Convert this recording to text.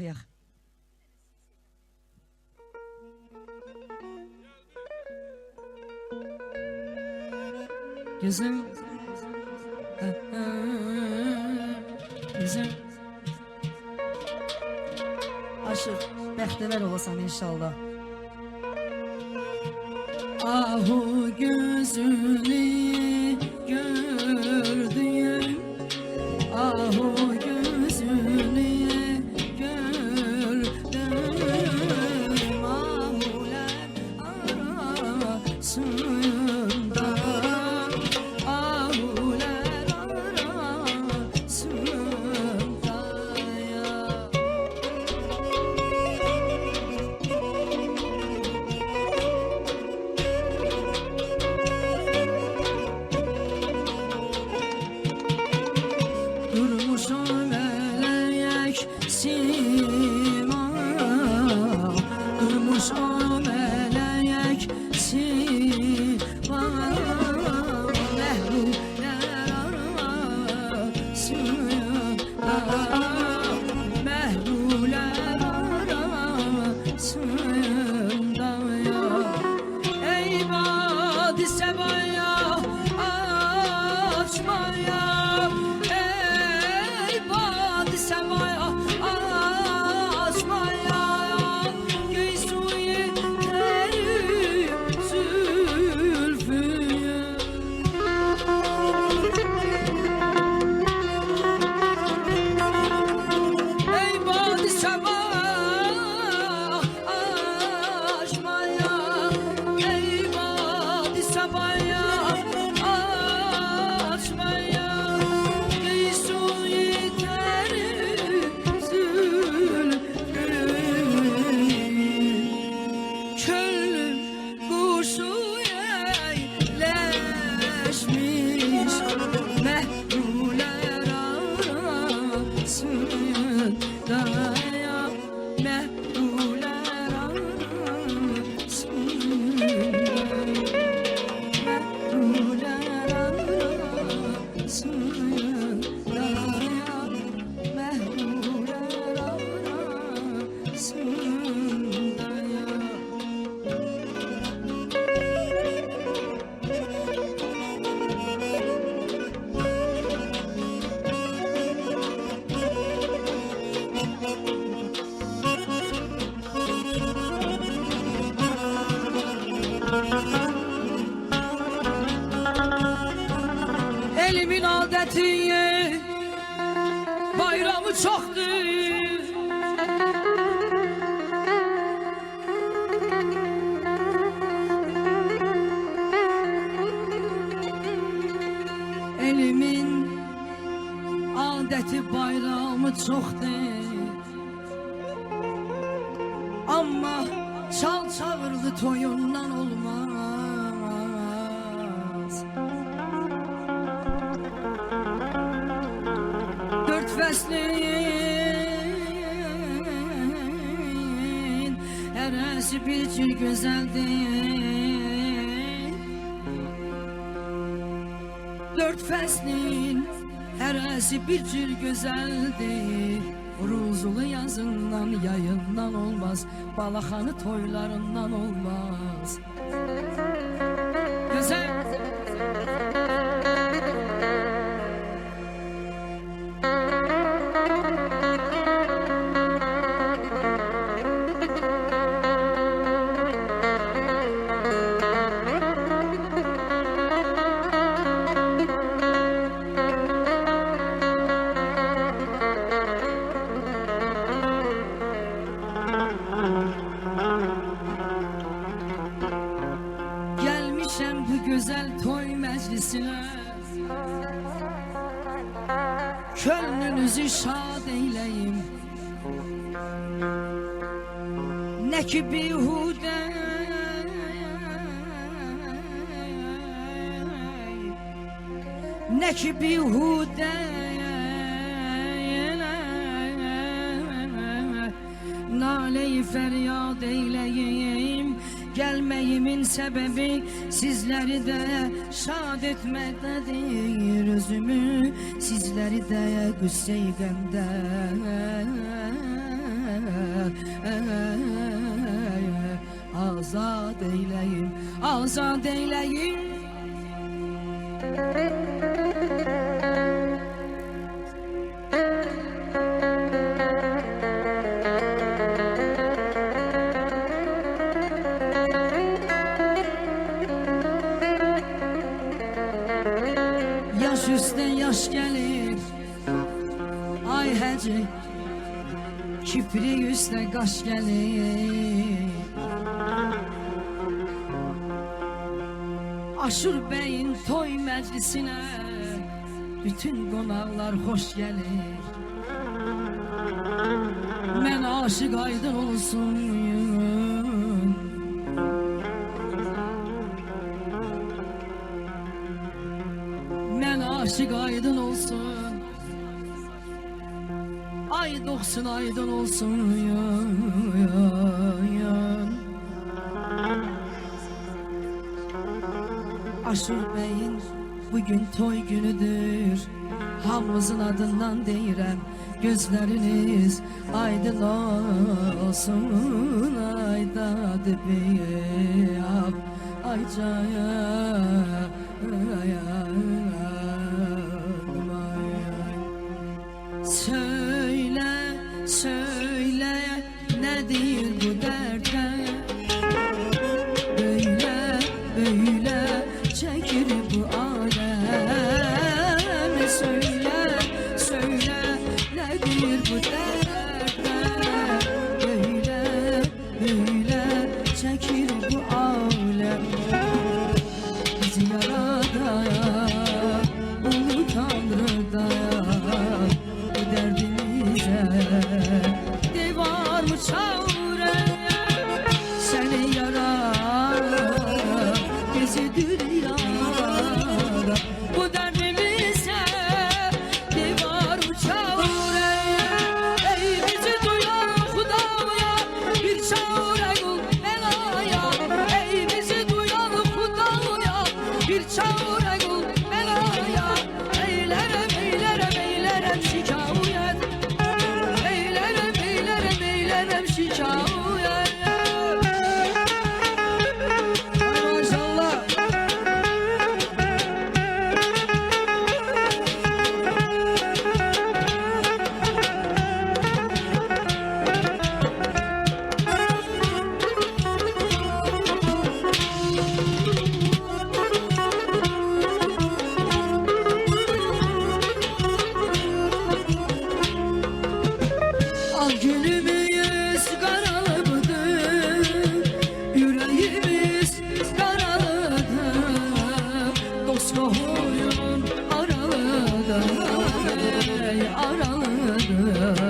oxuyaq. Gözüm Gözüm Aşır, bəxtəvər olasan inşallah. Ahu gözünü gördüm, ahu gözünü gördüm, ahular arasında, ahular arasında ya. Durmuş o melek sima, durmuş o melek sima, mehruller arasında, mehruller arasında ya. Ey vadi sebaya açmaya, semaya açmaya, göy suyu terim zülfüye. Ey vadi semaya açmaya, ey vadi semaya açmaya, göy suyu Elimin adeti bayramı çoktur, elimin adeti bayramı çoktur, ama çal çağırdı toyundan olmaz. Dört fəslin hərəsi bir cür gözəldir, dört fəslin hərəsi bir cür gözəldir. Ruzulu yazından, yayından olmaz, balaxanı toylarından olmaz. Gözəl gelmişəm bu gözəl toy məclisinə, könlünüzü şad eyləyim. Nə ki bihudə, nə ki bihudə, nalə-i fəryad eyləyim. Gelmeyimin sebebi sizleri de şad etmektedir. Özümü sizleri de güsse-i qəmdə azad eyleyim, azad eyleyim. Yaş üstüne yaş gelir, ay hece, kipri üstüne kaş gelir. Aşur Bey'in toy meclisine bütün konaklar hoş gelir. Men aşık aydın olsun, men aşık aydın olsun, ay doksun aydın olsun. Aşur Bey'in bugün toy günüdür, hamımızın adından deyirəm, gözleriniz aydın olsun, aydadı beyab, aycaya. Söyle, söyle, nedir bu derde? Böyle, böyle çekir bu alem. Söyle, söyle, nedir bu derde? Böyle, böyle çekir bu alem. Bizi yaradan, ulu Tanrı'dan, bu derdimize de var mı çare? Seni yarar, bizi dünyada, bu derdimize de var mı çare? Ey bizi duyan Hudaya, bir çare kıl belaya. Ey bizi duyan Hudaya, bir çare kıl belaya. Eylerem, eylerem, eylerem şikayet. Eylerem, eylerem, eylerem şikayet. Hay maşallah. Al günümüz karalıdır, yüreğimiz karalıdır. Dost kohuyun aralıdır, aralıdır, aralıdır.